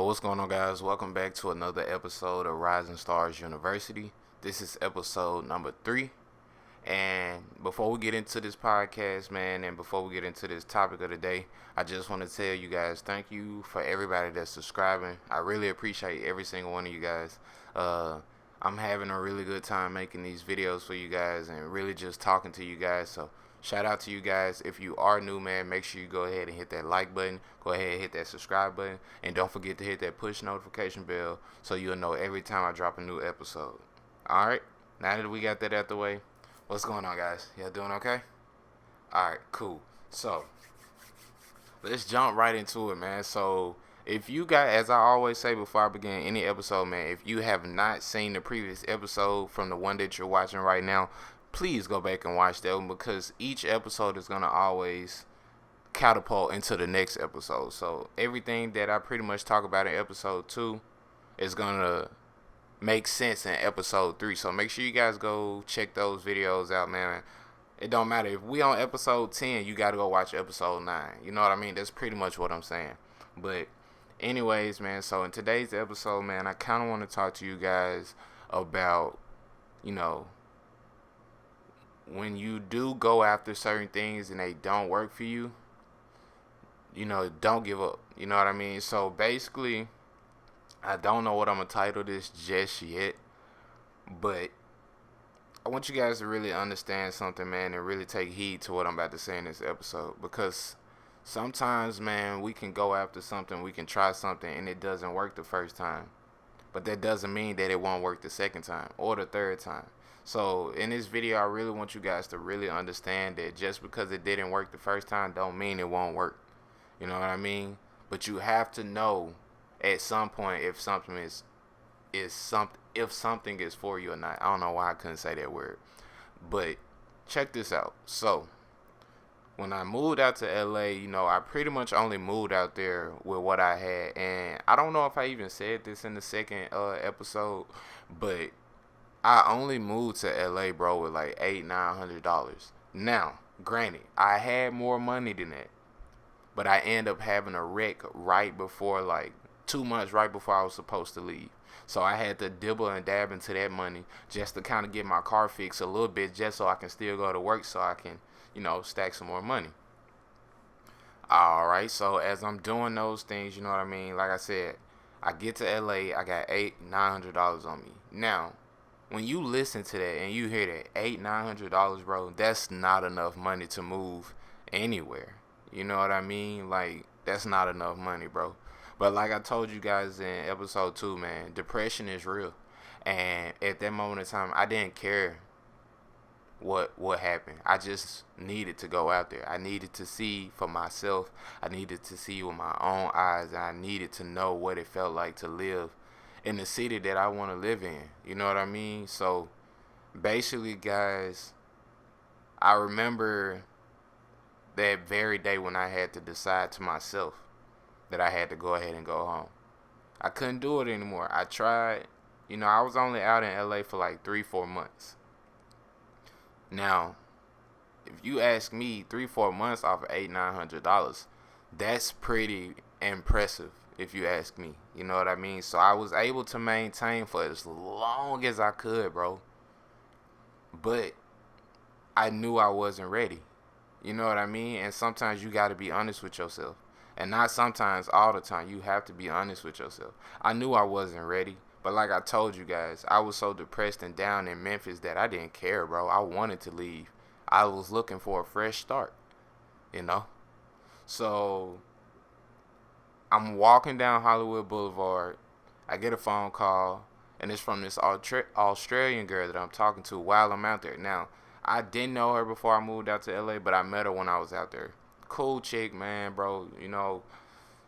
What's going on, guys? Welcome back to another episode of Rising Stars University. This is episode number 3. And before we get into this podcast, man, and before we get into this topic of the day, I just want to tell you guys thank you for everybody that's subscribing. I really appreciate every single one of you guys. I'm having a really good time making these videos for you guys and really just talking to you guys. So shout out to you guys. If you are new, man, make sure you go ahead and hit that like button. Go ahead and hit that subscribe button. And don't forget to hit that push notification bell so you'll know every time I drop a new episode. Alright, now that we got that out the way, what's going on, guys? Y'all doing okay? Alright, cool. So, let's jump right into it, man. So, if you got, as I always say before I begin any episode, man, if you have not seen the previous episode from the one that you're watching right now, please go back and watch that one because each episode is going to always catapult into the next episode. So, everything that I pretty much talk about in episode 2 is going to make sense in episode 3. So make sure you guys go check those videos out, man. It don't matter if we on episode 10, you gotta go watch episode 9. You know what I mean? That's pretty much what I'm saying. But anyways, man, so in today's episode, man, I kind of want to talk to you guys about, when you do go after certain things and they don't work for you, don't give up. You know what I mean? So basically, I don't know what I'm going to title this just yet, but I want you guys to really understand something, man, and really take heed to what I'm about to say in this episode, because sometimes, man, we can go after something, we can try something, and it doesn't work the first time, but that doesn't mean that it won't work the second time or the third time. So in this video, I really want you guys to really understand that just because it didn't work the first time don't mean it won't work. You know what I mean? But you have to know at some point if something if something is for you or not. I don't know why I couldn't say that word, but check this out. So when I moved out to LA, I pretty much only moved out there with what I had, and I don't know if I even said this in the second episode, but I only moved to LA, bro, with like $800-900. Now, granted, I had more money than that, but I end up having a wreck right before, like 2 months right before I was supposed to leave. So I had to dibble and dab into that money just to kind of get my car fixed a little bit, just so I can still go to work, so I can, stack some more money. Alright, so as I'm doing those things, you know what I mean? Like I said, I get to LA, I got $900 on me. Now, when you listen to that and you hear that $900, bro, that's not enough money to move anywhere. You know what I mean? Like, that's not enough money, bro. But like I told you guys in episode 2, man, depression is real. And at that moment in time, I didn't care what happened. I just needed to go out there. I needed to see for myself. I needed to see with my own eyes. And I needed to know what it felt like to live in the city that I want to live in. You know what I mean? So basically, guys, I remember that very day when I had to decide to myself that I had to go ahead and go home. I couldn't do it anymore. I tried. I was only out in LA for like 3-4 months. Now, if you ask me, 3-4 months off of $900, that's pretty impressive if you ask me. You know what I mean? So I was able to maintain for as long as I could, bro. But I knew I wasn't ready. You know what I mean? And sometimes you got to be honest with yourself. And not sometimes, all the time. You have to be honest with yourself. I knew I wasn't ready. But like I told you guys, I was so depressed and down in Memphis that I didn't care, bro. I wanted to leave. I was looking for a fresh start, So I'm walking down Hollywood Boulevard. I get a phone call, and it's from this Australian girl that I'm talking to while I'm out there. Now, I didn't know her before I moved out to LA, but I met her when I was out there. Cool chick, man, bro.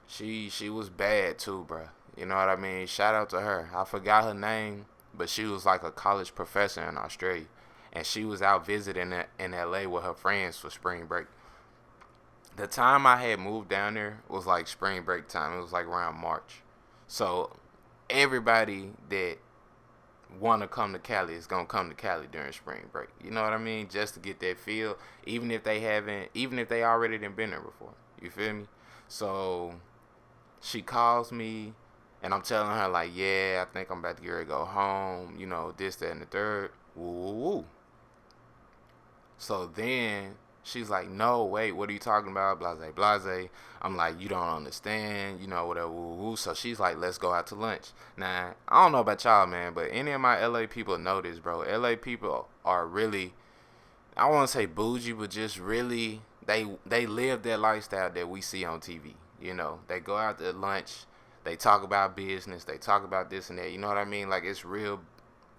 She was bad too, bro. You know what I mean? Shout out to her. I forgot her name, but she was like a college professor in Australia, and she was out visiting in LA with her friends for spring break. The time I had moved down there was like spring break time. It was like around March. So everybody that want to come to Cali is going to come to Cali during spring break. You know what I mean? Just to get that feel, even if they already done been there before. You feel me? So she calls me And I'm telling her like, yeah, I think I'm about to get ready to go home. You know, this, that, and the third. Woo, woo, woo. So then she's like, no, wait, what are you talking about? Blase, blase. I'm like, you don't understand, you know, whatever, woo, woo. So she's like, let's go out to lunch. Now, I don't know about y'all, man, but any of my LA people know this, bro. LA people are really, I want to say bougie, but just really, they live that lifestyle that we see on TV. You know, they go out to lunch, they talk about business, they talk about this and that. You know what I mean? Like, it's real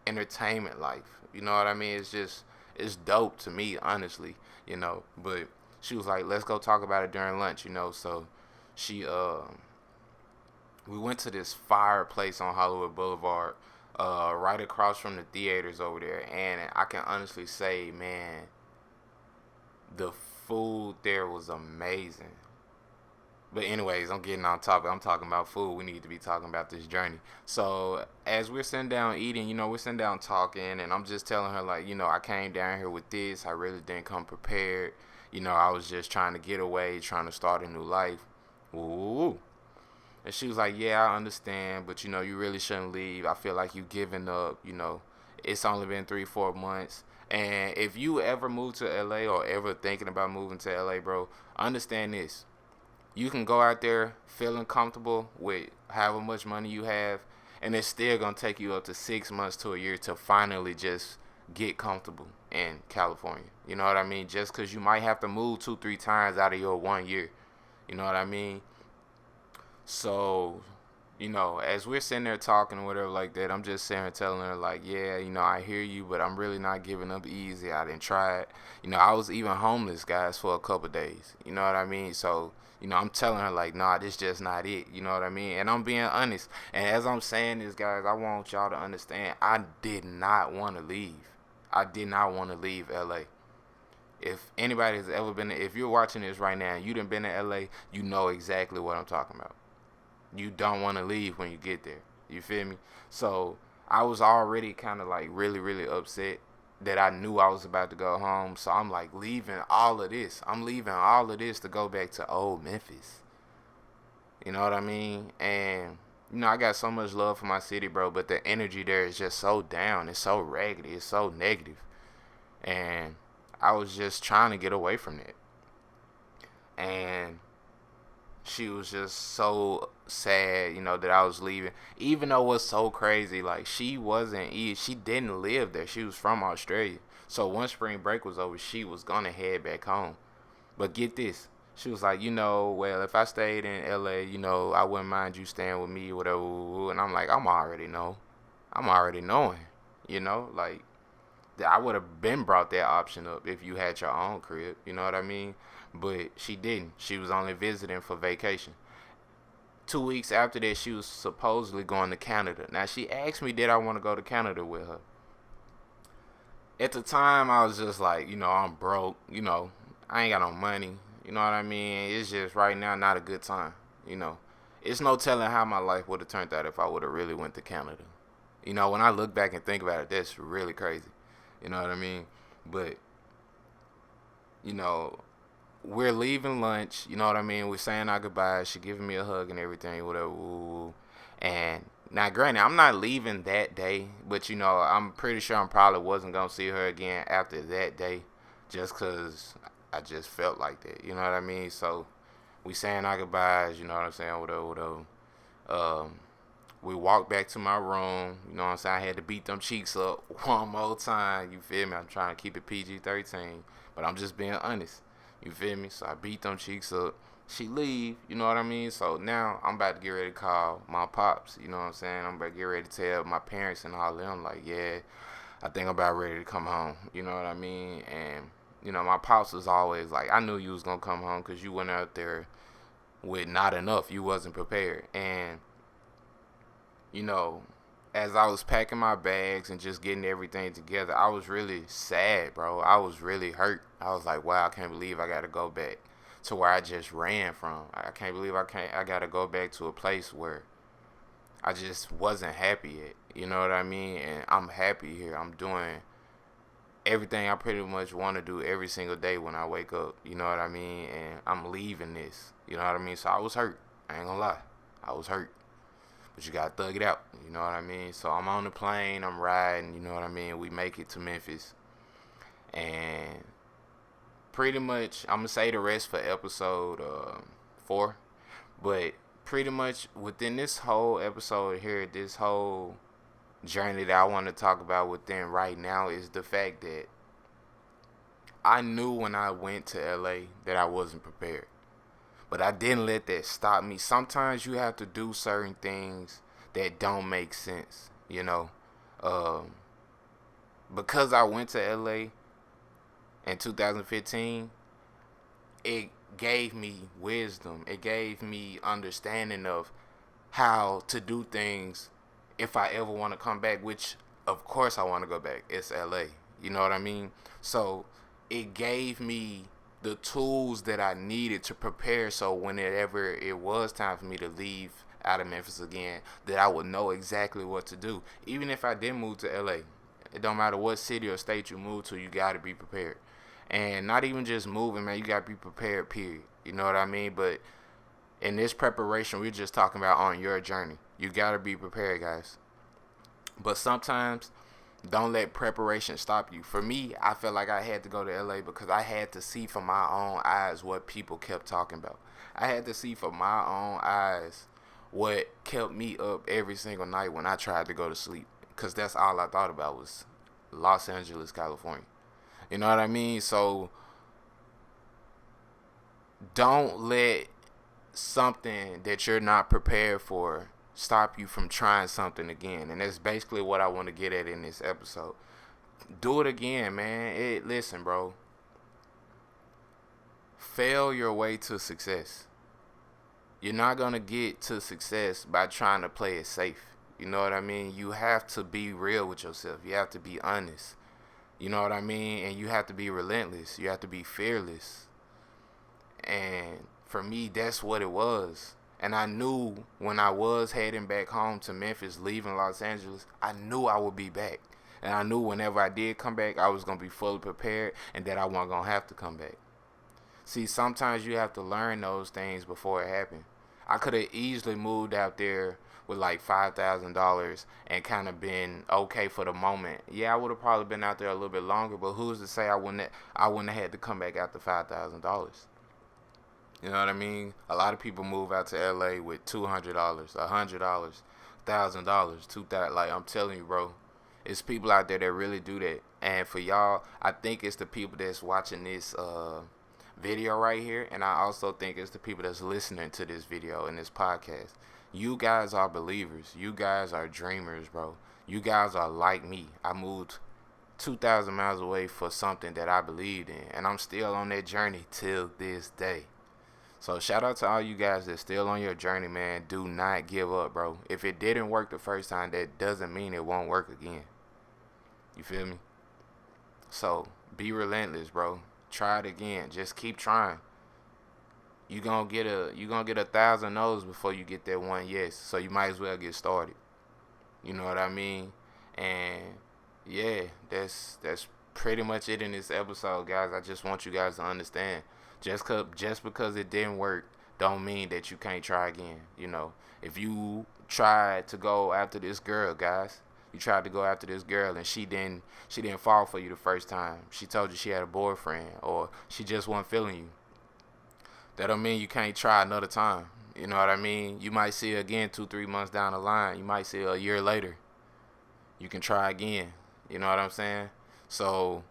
entertainment life. You know what I mean? It's just it's dope to me, honestly. You know, but she was like, "Let's go talk about it during lunch." You know, so she we went to this fireplace on Hollywood Boulevard, right across from the theaters over there, and I can honestly say, man, the food there was amazing. But anyways, I'm getting on topic. I'm talking about food. We need to be talking about this journey. So as we're sitting down eating, you know, we're sitting down talking, and I'm just telling her like, you know, I came down here with this. I really didn't come prepared. You know, I was just trying to get away, trying to start a new life. Ooh. And she was like, yeah, I understand, but you know, you really shouldn't leave. I feel like you giving up. You know, it's only been 3, 4 months. And if you ever move to LA or ever thinking about moving to LA, bro, understand this: you can go out there feeling comfortable with however much money you have, and it's still gonna take you up to 6 months to a year to finally just get comfortable in California. You know what I mean? Just because you might have to move 2, 3 times out of your 1 year. You know what I mean? So, you know, as we're sitting there talking or whatever like that, I'm just sitting there telling her like, yeah, you know, I hear you, but I'm really not giving up easy. I didn't try it. You know, I was even homeless, guys, for a couple of days. You know what I mean? So, you know, I'm telling her like, nah, this just not it. You know what I mean? And I'm being honest. And as I'm saying this, guys, I want y'all to understand, I did not want to leave. I did not want to leave LA. If anybody has ever been, if you're watching this right now and you done been to LA, you know exactly what I'm talking about. You don't want to leave when you get there. You feel me? So I was already kind of like really, really upset that I knew I was about to go home. So I'm like leaving all of this. I'm leaving all of this to go back to old Memphis. You know what I mean? And you know, I got so much love for my city, bro, but the energy there is just so down. It's so raggedy. It's so negative. And I was just trying to get away from that. And she was just so sad, you know, that I was leaving. Even though it was so crazy, like she didn't live there. She was from Australia. So once spring break was over, she was gonna head back home. But get this, she was like, you know, well, if I stayed in LA, you know, I wouldn't mind you staying with me, whatever. And I'm like, I'm already knowing, you know, like I would have been brought that option up if you had your own crib. You know what I mean? But she didn't. She was only visiting for vacation. 2 weeks after that, she was supposedly going to Canada. Now, she asked me, did I want to go to Canada with her? At the time, I was just like, you know, I'm broke. You know, I ain't got no money. You know what I mean? It's just right now not a good time. You know, it's no telling how my life would have turned out if I would have really went to Canada. You know, when I look back and think about it, that's really crazy. You know what I mean? But, you know, we're leaving lunch. You know what I mean? We're saying our goodbyes. She giving me a hug and everything, whatever. And now, granted, I'm not leaving that day, but, you know, I'm pretty sure I probably wasn't going to see her again after that day just because I just felt like that. You know what I mean? So we saying our goodbyes, you know what I'm saying? Whatever. Um, we walked back to my room. You know what I'm saying? I had to beat them cheeks up one more time. You feel me? I'm trying to keep it PG-13, but I'm just being honest. You feel me? So I beat them cheeks up. She leave, you know what I mean? So now I'm about to get ready to call my pops, you know what I'm saying? I'm about to get ready to tell my parents and all of them, like, yeah, I think I'm about ready to come home, you know what I mean? And, you know, my pops was always like, I knew you was going to come home because you went out there with not enough. You wasn't prepared. And you know, as I was packing my bags and just getting everything together, I was really sad, bro. I was really hurt. I was like, wow, I can't believe I got to go back to where I just ran from. I can't believe I got to go back to a place where I just wasn't happy at. You know what I mean? And I'm happy here. I'm doing everything I pretty much want to do every single day when I wake up. You know what I mean? And I'm leaving this. You know what I mean? So I was hurt. I ain't gonna lie. I was hurt. but you gotta thug it out. You know what I mean? So I'm on the plane, I'm riding. You know what I mean? We make it to Memphis, and pretty much I'm gonna say the rest for episode 4. But pretty much within this whole episode here, this whole journey that I want to talk about within right now is the fact that I knew when I went to LA that I wasn't prepared. But I didn't let that stop me. Sometimes you have to do certain things that don't make sense, you know. Um, because I went to LA in 2015, it gave me wisdom. It gave me understanding of how to do things if I ever want to come back, which of course I want to go back. It's LA. You know what I mean? So it gave me the tools that I needed to prepare, so whenever it was time for me to leave out of Memphis again, that I would know exactly what to do. Even if I did move to LA, it don't matter what city or state you move to, you got to be prepared. And not even just moving, man, you got to be prepared, period. You know what I mean? But in this preparation, we're just talking about on your journey. You got to be prepared, guys. But sometimes, don't let preparation stop you. For me, I felt like I had to go to LA because I had to see for my own eyes what people kept talking about. I had to see for my own eyes what kept me up every single night when I tried to go to sleep. Because that's all I thought about was Los Angeles, California. You know what I mean? So don't let something that you're not prepared for stop you from trying something again. And that's basically what I want to get at in this episode. Do it again, man. Listen, bro. Fail your way to success. You're not going to get to success by trying to play it safe. You know what I mean? You have to be real with yourself. You have to be honest. You know what I mean? And you have to be relentless. You have to be fearless. And for me, that's what it was. And I knew when I was heading back home to Memphis, leaving Los Angeles, I knew I would be back. And I knew whenever I did come back, I was going to be fully prepared and that I wasn't going to have to come back. See, sometimes you have to learn those things before it happened. I could have easily moved out there with like $5,000 and kind of been okay for the moment. Yeah, I would have probably been out there a little bit longer, but who's to say I wouldn't have had to come back after $5,000? You know what I mean? A lot of people move out to LA with $200, $100, $1,000, $2,000. Like, I'm telling you, bro, it's people out there that really do that. And for y'all, I think it's the people that's watching this video right here, and I also think it's the people that's listening to this video and this podcast. You guys are believers. You guys are dreamers, bro. You guys are like me. I moved 2,000 miles away for something that I believed in, and I'm still on that journey till this day. So shout out to all you guys that's still on your journey, man. Do not give up, bro. If it didn't work the first time, that doesn't mean it won't work again. You feel me? So be relentless, bro. Try it again. Just keep trying. You gonna get 1,000 no's before you get that one yes. So you might as well get started. You know what I mean? And yeah, that's pretty much it in this episode, guys. I just want you guys to understand. Just because it didn't work, don't mean that you can't try again. You know, if you tried to go after this girl, guys, you tried to go after this girl and she didn't fall for you the first time. She told you she had a boyfriend or she just wasn't feeling you. That don't mean you can't try another time. You know what I mean? You might see her again 2-3 months down the line. You might see her a year later. You can try again. You know what I'm saying? So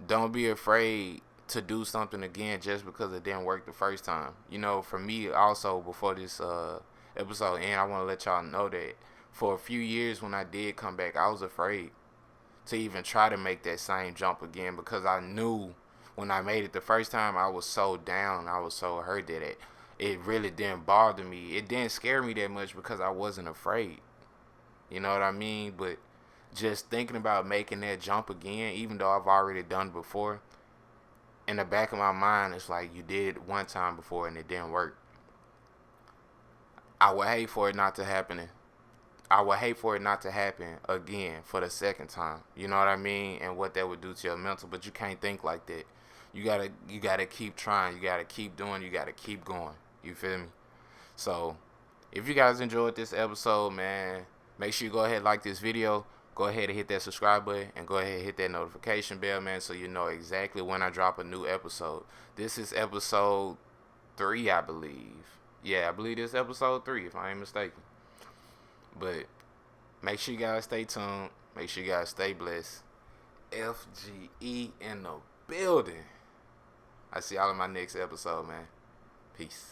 don't be afraid to do something again just because it didn't work the first time. You know, for me also, before this episode end, I want to let y'all know that for a few years when I did come back, I was afraid to even try to make that same jump again because I knew when I made it the first time, I was so down, I was so hurt that it really didn't bother me. It didn't scare me that much because I wasn't afraid. You know what I mean? But just thinking about making that jump again, even though I've already done it before, in the back of my mind, it's like you did it one time before and it didn't work. I would hate for it not to happen. I would hate for it not to happen again for the second time. You know what I mean? And what that would do to your mental. But you can't think like that. You gotta keep trying. You gotta keep doing. You gotta keep going. You feel me? So If you guys enjoyed this episode, man, make sure you go ahead and like this video. Go ahead and hit that subscribe button and go ahead and hit that notification bell, man, so you know exactly when I drop a new episode. This is episode 3, I believe. Yeah, I believe this is episode 3, if I ain't mistaken. But make sure you guys stay tuned. Make sure you guys stay blessed. FGE in the building. I see y'all in my next episode, man. Peace.